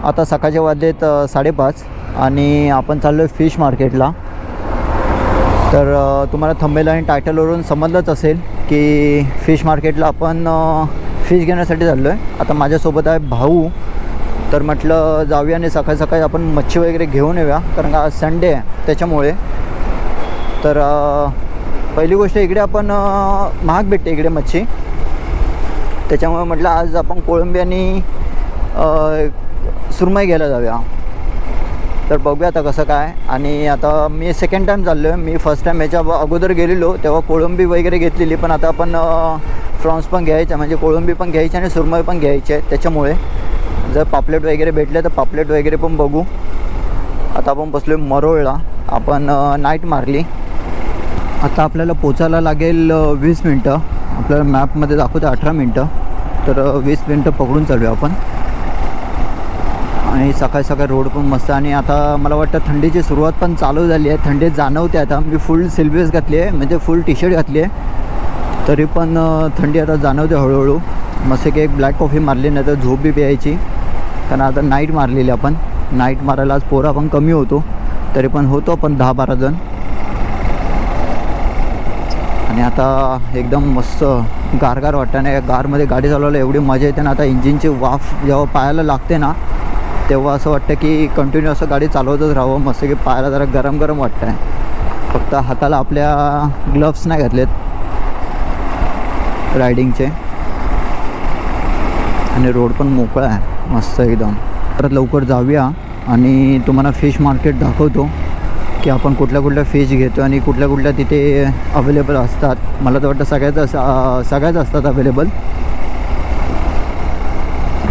आता सकाळचे वाजलेत 5:30 आणि आपण चाललो आहे फिश मार्केटला. तर तुम्हाला थंबनेल आणि टायटलवरून समजलंच असेल की फिश मार्केटला आपण फिश घेण्यासाठी चाललो आहे. आता माझ्यासोबत आहे भाऊ. तर म्हटलं जाऊया आणि सकाळी सकाळी आपण मच्छी वगैरे घेऊन येऊया, कारण का आज संडे आहे त्याच्यामुळे. तर पहिली गोष्ट इकडे आपण महाग भेटते इकडे मच्छी, त्याच्यामुळे म्हटलं आज आपण कोळंबी आणि सुरमई घ्यायला जाऊया. तर बघूया आता कसं काय. आणि आता मी सेकंड टाईम चाललो आहे. मी फर्स्ट टाईम याच्या अगोदर गेलेलो तेव्हा कोळंबी वगैरे घेतलेली, पण आता आपण फ्रॉन्स पण घ्यायच्या, म्हणजे कोळंबी पण घ्यायची आणि सुरमई पण घ्यायची आहे. त्याच्यामुळे जर पापलेट वगैरे भेटले तर पापलेट वगैरे पण बघू. आता आपण बसलो आहे मरोळला, आपण नाईट मारली. आता आपल्याला पोचायला लागेल 20 मिनटं. आपल्याला मॅपमध्ये दाखवतं 18 मिनटं, तर 20 मिनटं पकडून चालूया आपण. आणि सकाळी सकाळी रोड पण मस्त. आणि आता मला वाटतं थंडीची सुरुवात पण चालू झाली आहे. थंडी जाणवते आता. मी फुल सिल्वेस घातली आहे, म्हणजे फुल टी शर्ट घातली आहे, तरी पण थंडी आता जाणवते हळूहळू. मस्त की एक ब्लॅक कॉफी मारली, नाही तर झोप बी प्यायची, कारण आता नाईट मारलेली आपण. नाईट मारायला आज पोरं आपण कमी होतो, तरी पण होतो आपण 10-12 जण. आणि आता एकदम मस्त गारगार वाटतं ना. या गारमध्ये गाडी चालवायला एवढी मजा येते ना. आता इंजिनची वाफ जेव्हा पायाला लागते ना, तेव्हा असं वाटतं की कंटिन्यू असं गाडी चालवतच राहावं. मस्त की पायाला जरा गरम गरम वाटतं आहे. फक्त हाताला आपल्या ग्लव्स नाही घातलेत रायडिंगचे. आणि रोड पण मोकळा आहे मस्त एकदम. परत लवकर जाऊया आणि तुम्हाला फिश मार्केट दाखवतो की आपण कुठल्या कुठल्या फिश घेतो आणि कुठल्या कुठल्या तिथे अवेलेबल असतात. मला तर वाटतं सगळ्याच असतात अवेलेबल.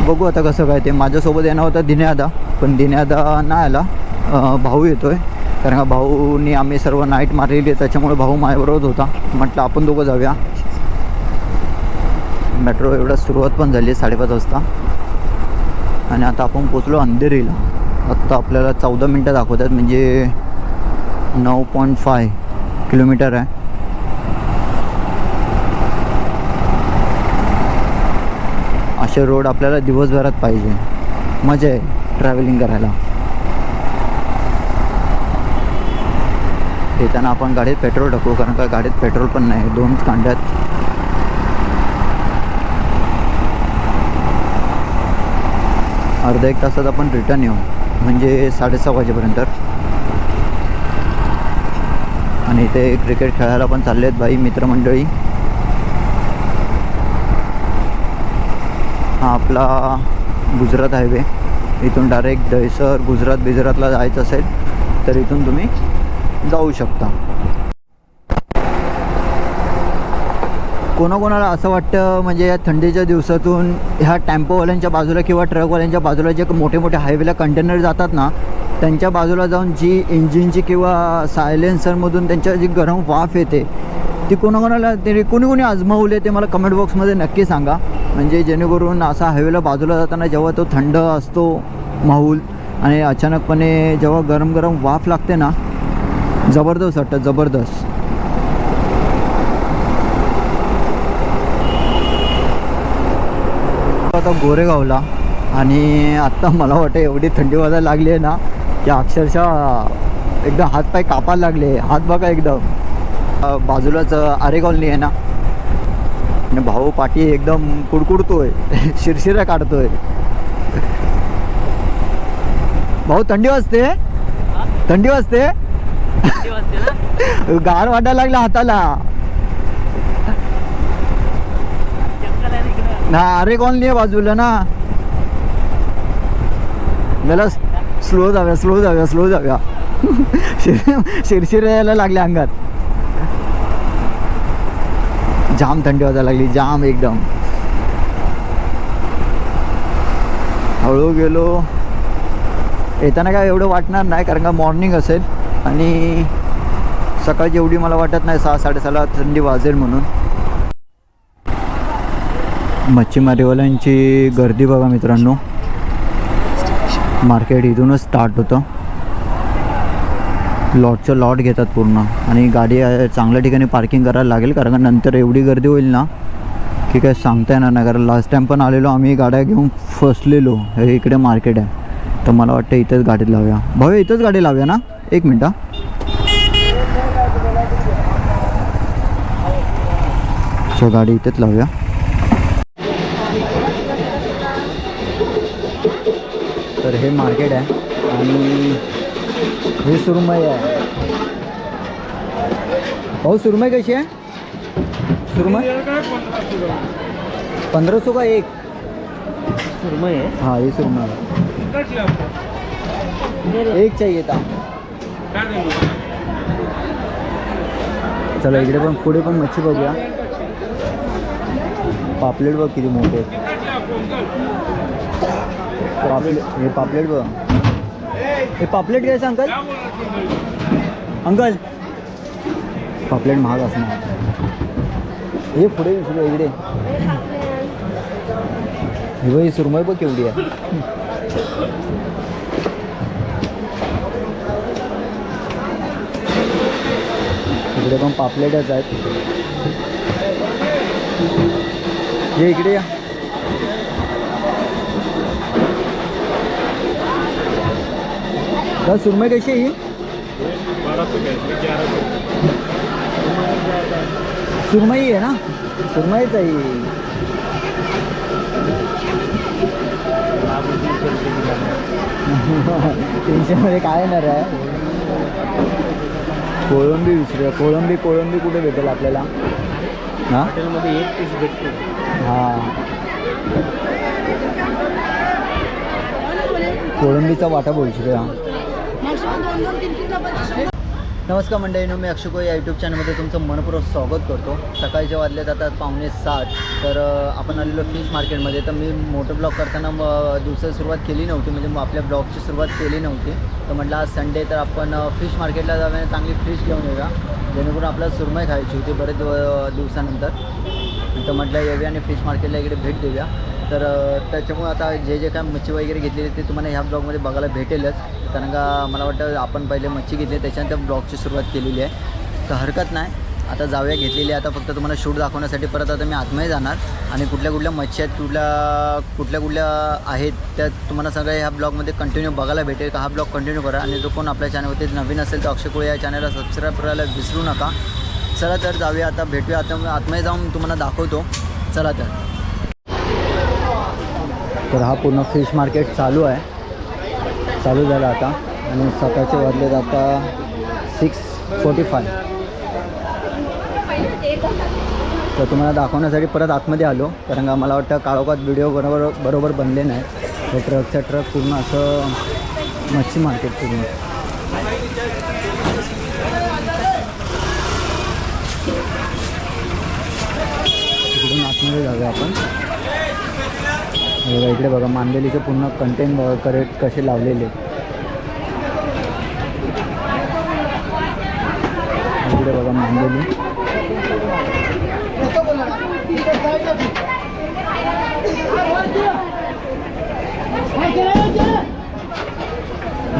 बघू आता कसं काय ते. माझ्यासोबत येणार होता दिन्यादा, पण दिन्यादा नाही आला. भाऊ येतो आहे, कारण का भाऊनी आम्ही सर्व नाईट मारलेली आहे, त्याच्यामुळे भाऊ माझ्याबरोबर होता. म्हटलं आपण दोघं जाऊया. मेट्रो एवढं सुरुवात पण झाली आहे 5:30 वाजता. आणि आता आपण पोचलो अंधेरीला. आत्ता आपल्याला 14 मिनटं दाखवत आहेत, म्हणजे 9.5 किलोमीटर आहे. असे रोड आपल्याला दिवसभरात पाहिजे. मजा आहे ट्रॅव्हलिंग करायला. येताना आपण गाडीत पेट्रोल टाकू, कारण का गाडीत पेट्रोल पण नाही, 2च कांड्यात. अर्धा 1 तासात आपण रिटर्न येऊ, म्हणजे 6:30 वाजेपर्यंत. आणि इथे क्रिकेट खेळायला पण चालले आहेत बाई मित्रमंडळी. हा आपला गुजरात हायवे. इथून डायरेक्ट दहिसर गुजरातला जायचं असेल तर इथून तुम्ही जाऊ शकता. कोणाकोणाला असं वाटतं, म्हणजे या थंडीच्या दिवसातून ह्या टेम्पोवाल्यांच्या बाजूला किंवा ट्रकवाल्यांच्या बाजूला जे मोठे मोठे हायवेला कंटेनर जातात ना, त्यांच्या बाजूला जाऊन जी इंजिनची किंवा सायलेन्सरमधून त्यांच्या जी गरम वाफ येते, ती कोणाकोणाला ते कोणी आजमावले ते मला कमेंट बॉक्समध्ये नक्की सांगा. म्हणजे जेणेकरून असा हायवेला बाजूला जाताना जेव्हा तो थंड असतो माहोल आणि अचानकपणे जेव्हा गरम गरम वाफ लागते ना, जबरदस्त वाटतं, जबरदस्त. आता गोरेगावला. आणि आत्ता मला वाटतं एवढी थंडी वाजायला लागली आहे ना की अक्षरशः एकदम हातपाय कापायला लागले. हात बघा एकदम. बाजूलाच आरे कॉलनी आहे ना, आणि भाऊ पाठी एकदम कुडकुडतोय, शिरशिरा काढतोय. भाऊ थंडी वाजते, थंडी वाजते गार वाटायला लागला हाताला ना. आरे कॉलनी आहे बाजूला ना. मला स्लो जाऊया शिरशिरा यायला लागल्या अंगात. जाम थंडी वाजायला लागली, जाम एकदम. हळू गेलो. येताना काय एवढं वाटणार नाही, कारण का मॉर्निंग असेल आणि सकाळची एवढी मला वाटत नाही 6-6:30ला थंडी वाजेल म्हणून. मच्छीमारीवाल्यांची गर्दी बघा मित्रांनो. मार्केट इथूनच स्टार्ट होतं. लॉटचं लॉट घेतात पूर्ण. आणि गाडी चांगल्या ठिकाणी पार्किंग करायला लागेल, कारण का नंतर एवढी गर्दी होईल ना की काय सांगता येणार नाही. कारण लास्ट टाईम पण आलेलो आम्ही, गाड्या घेऊन फसलेलो. हे इकडे मार्केट आहे, तर मला वाटतं इथंच गाडीत लावूया. भाऊ इथंच गाडी लावूया ना. एक मिनिट हा. सो गाडी इथेच लावूया. तर हे मार्केट आहे आणि हे सुरमई आहे. भाऊ सुरमई कशी आहे? सुरमई 1500 का एक सुरमई है. हाँ ये सुरमई है. एक चाहिए था. चला इकडे पण पुढे पण मच्छी बघूया. पापलेट बघ किती मोठे. हे पापलेट बघ. हे पापलेट काय अंकल? अंकल पापलेट महाग असणार. हे पुढे इकडे ही बघ. सुरमई बघ केवढी आहे. इकडे पण पापलेटच आहेत. ये इकडे या. तर सुरमई कशी आहे ही? 1200. सुरमई आहे ना. सुरमईच आहे ही. टेन्शनमध्ये काय येणार आहे. कोळंबी विसरूया. कोळंबी कुठे भेटेल आपल्याला? हां हॉटेलमध्ये एक पीस भेटतो. हां कोळंबीचा वाटा बोलशील. नमस्कार मंडळींनो, मी अक्षय कोळी या यूट्यूब चॅनलमध्ये तुमचं मनपूर्वक स्वागत करतो. सकाळचे वाजले जातात 6:45. तर आपण आलेलो फिश मार्केटमध्ये. तर मी मोठं ब्लॉग करताना दिवसाची सुरुवात केली नव्हती, म्हणजे आपल्या ब्लॉगची सुरुवात केली नव्हती. तर म्हटलं आज संडे तर आपण फिश मार्केटला जाऊया, चांगली फिश घेऊन येऊया, जेणेकरून आपल्याला सुरमई खायची होती बरेच दिवसानंतर. तर म्हटलं येऊया आणि फिश मार्केटला इकडे भेट देऊया. तर त्याच्यामुळे आता जे काय मच्छी वगैरे घेतलेली ते तुम्हाला ह्या ब्लॉगमध्ये बघायला भेटेलच. कारण का मला वाटतं आपण पहिले मच्छी घेतली त्याच्यानंतर ब्लॉगची सुरुवात केलेली आहे. तर हरकत नाही. आता जाऊया घेतलेली आहे. आता फक्त तुम्हाला शूट दाखवण्यासाठी परत आता मी आतमध्ये जाणार आणि कुठल्या मच्छी आहेत, कुठल्या आहेत त्या तुम्हाला सगळ्या ह्या ब्लॉगमध्ये कंटिन्यू बघायला भेटेल. का हा ब्लॉग कंटिन्यू करा. आणि जो कोण आपल्या चॅनलवरती नवीन असेल तर अक्षय कोळी या चॅनलला सबस्क्राईब करायला विसरू नका. चला तर जाऊया आता, भेटूया. आता आतमध्ये जाऊन तुम्हाला दाखवतो. चला तर हा पूर्ण फिश मार्केट चालू झालं आता आणि सकाळचे वाजले आता 6:45. तर तुम्हाला दाखवण्यासाठी परत आतमध्ये आलो, कारण का मला वाटतं काळोखात व्हिडिओ बरोबर बनले नाही. तर ट्रकचा ट्रक पूर्ण असं मच्छी मार्केट पूर्ण. तिकडून आतमध्ये जाऊया आपण. इकडे बघा मांदेलीचे पूर्ण कंटेन करेक्ट कसे लावलेले. इकडे बघा मांदेली.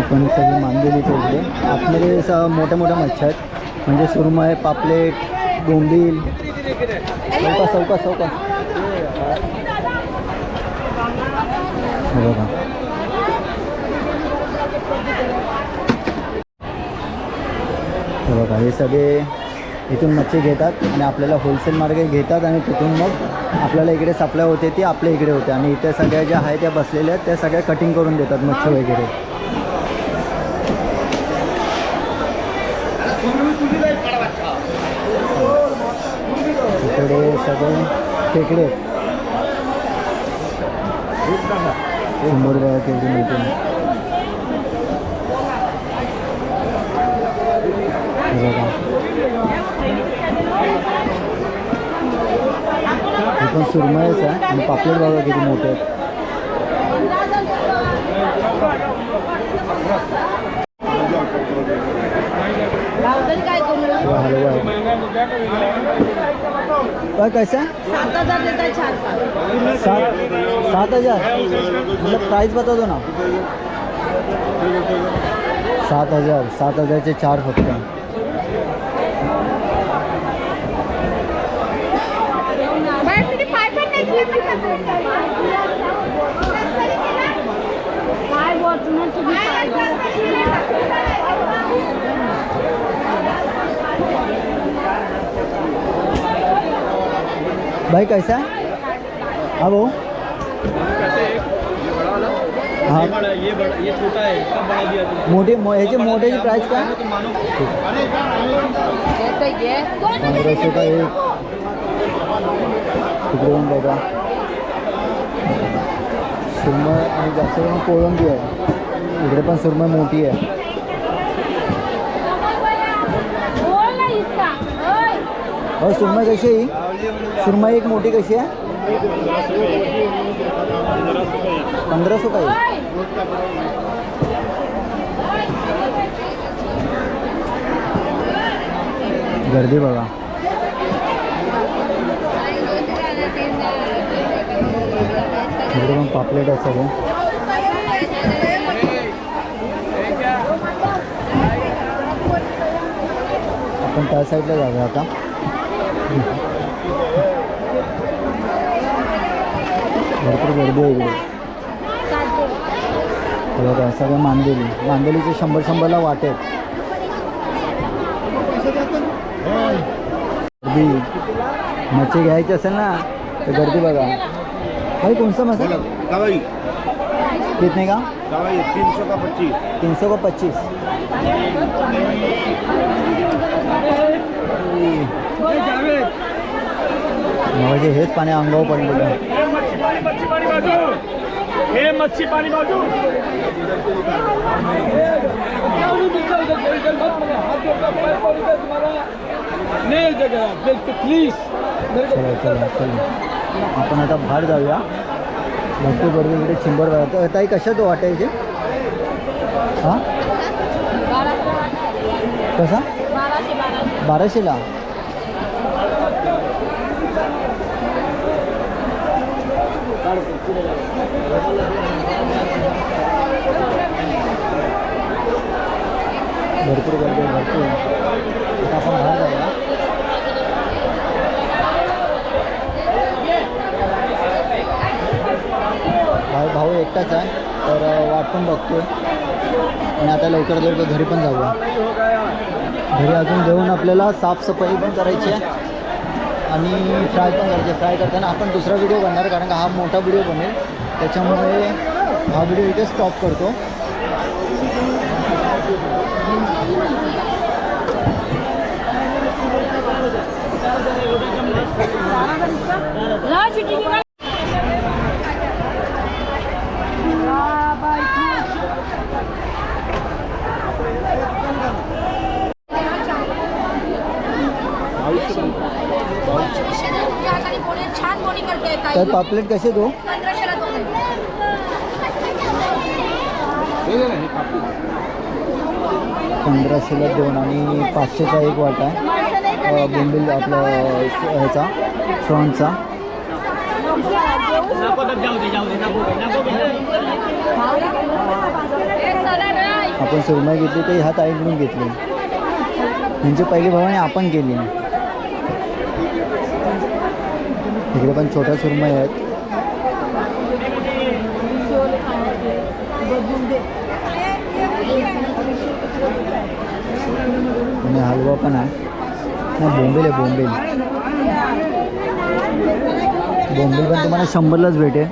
पण सगळे मांदेलीचे इकडे. आतमध्ये मोठ्या मच्छी आहेत, म्हणजे सुरमई, पापलेट, बोंबील. चौका बघा. बघा हे सगळे इथून मच्छी घेतात आणि आपल्याला होलसेल मार्केट घेतात आणि तिथून मग आपल्याला इकडे सप्लाय होते ती आपल्या इकडे होते. आणि इथे सगळ्या ज्या आहेत त्या बसलेल्या आहेत त्या सगळ्या कटिंग करून देतात मच्छी वगैरे. इकडे सगळे खेकडे 100 रुपये केजी मिळते. हे पण सुरमईच आहे आणि पापलेट बघा किती मोठे आहेत. हलवा आहे. काय कैसा? 7,000 देता है 4 का. 7,000 मतलब प्राइस बता दो ना. 7,000चे 4 फक्त. काय फॉर्च्युनर तुम्ही भाई कैसा है? हाँ वो हाँ ये छोटा है, सब बड़ा दिया तुमने। मोठी ह्याची मोठ्याची प्राईस काय? ये 1500 का एक. तिकडे येऊन बघा सुरमई आणि जास्त करून कोळंबी आहे. इकडे पण सुरमई मोठी आहे. और सुरमई कशी आहे? सुरमई एक मोठी कशी आहे? 1500 का एक. गर्दी बघा. इकडे पण पापलेट आहे सगळे. आपण त्या साईडला जाऊया आता. भरपूर गर्दी आहे इकडे. बघा सगळं मांदेलीचे 100-100ला वाटेल. गर्दी मच्छी घ्यायची असेल ना तर गर्दी बघा. भाई कौन सा मसाला? कवाई कितने का? कवाई 300 का 25. 300 का 25. म्हणजे हेच पाणी अंगावर पडलेलं आहे. हे मच्छी पाणी बाजू. प्लीज चला चला चला आपण आता बाहेर जाऊया. भरपूर गर्दी इकडे चिंबर बघा. ताई कशात वाटायचे? हां कसा? 1200ला. भरपूर गर्दी भरपूर. आता आपण बाहेर जाऊया. भाऊ एकटाच आहे तर वाटून बघतोय आणि आता लवकरात लवकर घरी पण जाऊया. घरी अजून जेवण आपल्याला साफसफाई पण करायची आहे आणि फ्राय पण करायची. फ्राय करताना आपण दुसरा व्हिडिओ बनणार कारण का हा मोठा व्हिडिओ बनेल. त्याच्यामुळे हा व्हिडिओ इथे स्टॉप करतो. छान बोनी करते तर पापलेट कसे दो? 1500ला 2. 1500ला 2 आणि 500चा एक वाटा आहे. बोंबील आपलं ह्याचा फ्रॉन्सचा. आपण सुरमई घेतली तर ह्या ताईकडून घेतली. म्हणजे पहिली भावाने आपण केली. इकडे पण छोट्या सुरमई आहेत. आणि हलवा पण आहे. नाही बोंबील आहे बोंबील. बोंबील पण तुम्हाला 100लाच भेटेल.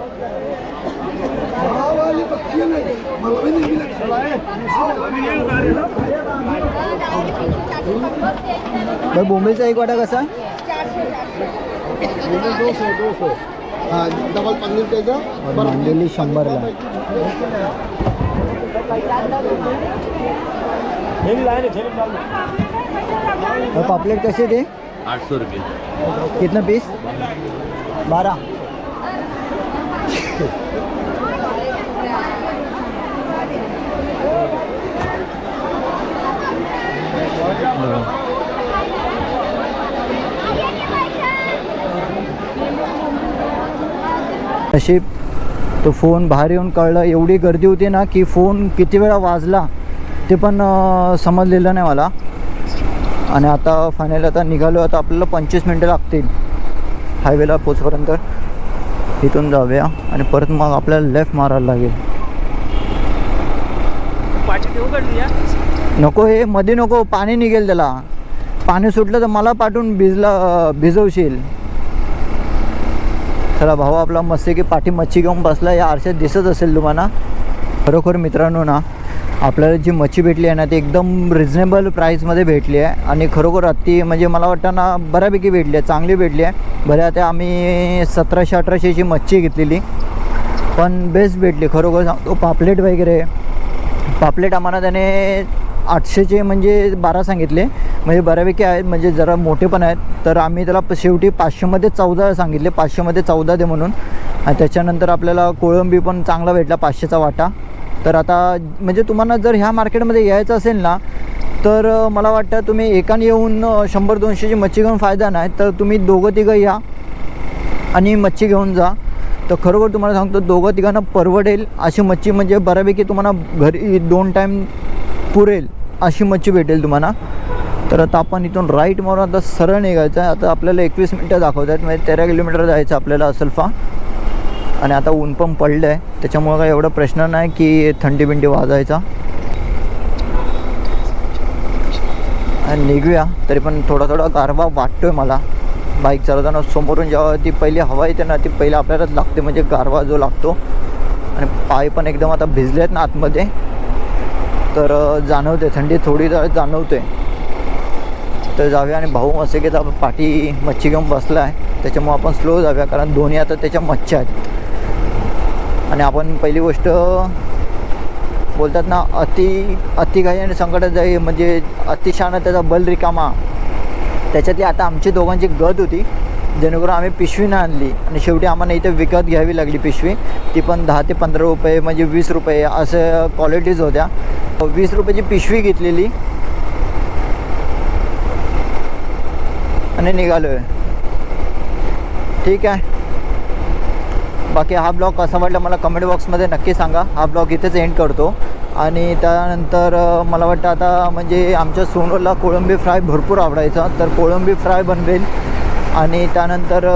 भाई बोंबीलचा एक वाटा कसा? 200. हाँ डबल पनीर देगा. मांदेली 100ला. और पापलेट कैसे थे? 800 रुपये. कितना पीस? 12. नशीब तो फोन बाहेर येऊन कळलं. एवढी गर्दी होती ना की फोन किती वेळा वाजला ते पण समजलेलं नाही मला. आणि आता फायनली आता निघालो. आता आपल्याला 25 मिनटं लागतील हायवेला पोचपर्यंत. इथून जाऊया आणि परत मग आपल्याला लेफ्ट मारायला लागेल. नको हे मध्ये नको, पाणी निघेल त्याला. पाणी सुटलं तर मला पाठवून भिजवशील. चला भाऊ आपला मस्त की पाठी मच्छी घेऊन बसला. या आरशात दिसत असेल तुम्हाला. खरोखर मित्रांनो ना, आपल्याला जी मच्छी भेटली आहे ना ती एकदम रिजनेबल प्राईसमध्ये भेटली आहे. आणि खरोखर अति म्हणजे मला वाटतं ना बऱ्यापैकी भेटली आहे, चांगली भेटली आहे. बरं आता आम्ही 1700-1800ची मच्छी घेतलेली, पण बेस्ट भेटली खरोखर सांगतो. पापलेट वगैरे, पापलेट आम्हाला त्याने 800चे म्हणजे 12 सांगितले, म्हणजे बऱ्यापैकी आहेत, म्हणजे जरा मोठे पण आहेत. तर आम्ही त्याला शेवटी 500मध्ये 14 सांगितले, 500मध्ये 14 दे म्हणून. आणि त्याच्यानंतर आपल्याला कोळंबी पण चांगला भेटला, 500चा वाटा. तर आता म्हणजे तुम्हाला जर ह्या मार्केटमध्ये यायचं असेल ना, तर मला वाटतं तुम्ही एकाने येऊन 100-200ची मच्छी घेऊन फायदा नाही, तर तुम्ही दोघं-तिघं या आणि मच्छी घेऊन जा. तर खरोखर तुम्हाला सांगतो दोघं-तिघांना परवडेल अशी मच्छी, म्हणजे बऱ्यापैकी तुम्हाला घरी 2 टाईम पुरेल अशी मच्छी भेटेल तुम्हाला. तर आता आपण इथून राईट मारून आता सरळ निघायचं आहे. आता आपल्याला 21 मिनटं दाखवत आहेत, म्हणजे 13 किलोमीटर जायचं आपल्याला असल्फा. आणि आता ऊन पण पडलं आहे, त्याच्यामुळं काय एवढा प्रश्न नाही की थंडी बिंडी वाजायचा. आणि निघूया. तरी पण थोडा गारवा वाटतो आहे मला बाईक चालवताना. समोरून जेव्हा ती पहिली हवा येते ना ती पहिली आपल्यालाच लागते, म्हणजे गारवा जो लागतो. आणि पाय पण एकदम आता भिजले आहेत ना आतमध्ये, तर जाणवते थंडी थोडी जाणवते. तर जाऊया. आणि भाऊ असे की पाठी मच्छी घेऊन बसला आहे, त्याच्यामुळं आपण स्लो जाऊया, कारण दोन्ही आता त्याच्या मच्छी आहेत. आणि आपण पहिली गोष्ट बोलतात ना, अति घाई आणि संकटात जाई, म्हणजे अतिशहाणा त्याचा बल रिकामा. त्याच्यातली आता आमची दोघांची गत होती, जेणेकरून आम्ही पिशवी नाही आणली. आणि शेवटी आम्हाला इथं विकत घ्यावी लागली पिशवी. ती पण 10 ते 15 रुपये, म्हणजे 20 रुपये असं क्वालिटीज होत्या. 20 रुपयाची पिशवी घेतलेली आणि निघालो आहे. ठीक आहे. बाकी हा ब्लॉग कसा वाटला मला कमेंट बॉक्समध्ये नक्की सांगा. हा ब्लॉग इथेच एंड करतो. आणि त्यानंतर मला वाटतं आता म्हणजे आमच्या सोनूला कोळंबी फ्राय भरपूर आवडायचा, तर कोळंबी फ्राय बनवेल. आणि त्यानंतर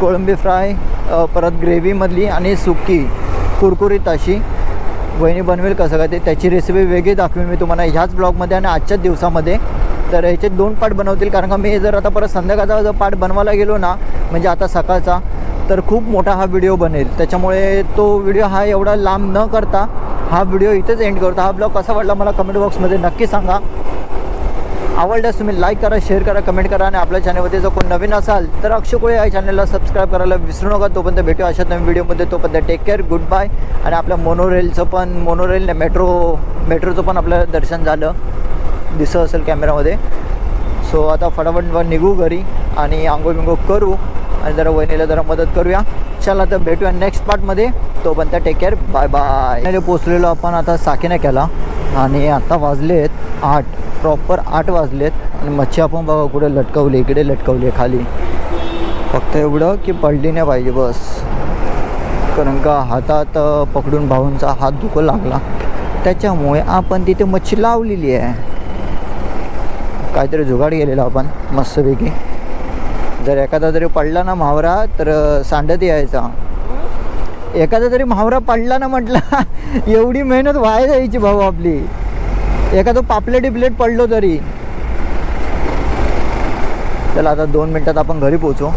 कोळंबी फ्राय परत ग्रेव्हीमधली आणि सुकी कुरकुरीत अशी वहिनी बनवेल कसं काय ते, त्याची रेसिपी वेगळी दाखवेल मी तुम्हाला ह्याच ब्लॉगमध्ये आणि आजच्याच दिवसामध्ये. तर ह्याचे 2 पार्ट बनवतील, कारण का मी जर आता परत संध्याकाळचा जर पार्ट बनवायला गेलो ना, म्हणजे आता सकाळचा, तर खूप मोठा हा व्हिडिओ बनेल. त्याच्यामुळे तो व्हिडिओ हा एवढा लांब न करता हा व्हिडिओ इथेच एंड करतो. हा ब्लॉग कसा वाटला मला कमेंट बॉक्समध्ये नक्की सांगा. आवडल्यास तुम्ही लाईक करा, शेअर करा, कमेंट करा. आणि आपल्या चॅनलमध्ये जर कोण नवीन असाल तर अक्षय कोळे या चॅनलला सबस्क्राईब करायला विसरू नका. तोपर्यंत भेटू अशा नवीन व्हिडिओमध्ये. तोपर्यंत टेक केअर, गुड बाय. आणि आपल्या मोनोरेल मेट्रोचं पण आपल्याला दर्शन झालं, दिसत असेल कॅमेरामध्ये. सो आता फटाफट निघू घरी आणि आंघोळ बिंघोळ करू आणि जरा वहिनीला जरा मदत करूया. चला तर भेटूया नेक्स्ट पार्टमध्ये. तोपर्यंत टेक केअर, बाय बाय. पोचलेलो आपण आता साकीना केला आणि आता वाजलेत 8, प्रॉपर 8 वाजलेत. आणि मच्छी आपण बघा कुठे लटकवली, इकडे लटकवली आहे खाली. फक्त एवढं की पडली नाही पाहिजे बस, कारण का हातात पकडून भाऊंचा हात दुखू लागला, त्याच्यामुळे आपण तिथे मच्छी लावलेली आहे. काहीतरी जुगाड गेलेला आपण मस्तपैकी. जर एखादा जरी पडला ना म्हावरा तर सांडत यायचा. एखादा तरी म्हावरा पडला ना म्हटलं एवढी मेहनत वाया जायची भाऊ आपली. एखादं पापलेट पडलो तरी. चला आता 2 मिनटात आपण घरी पोहोचू.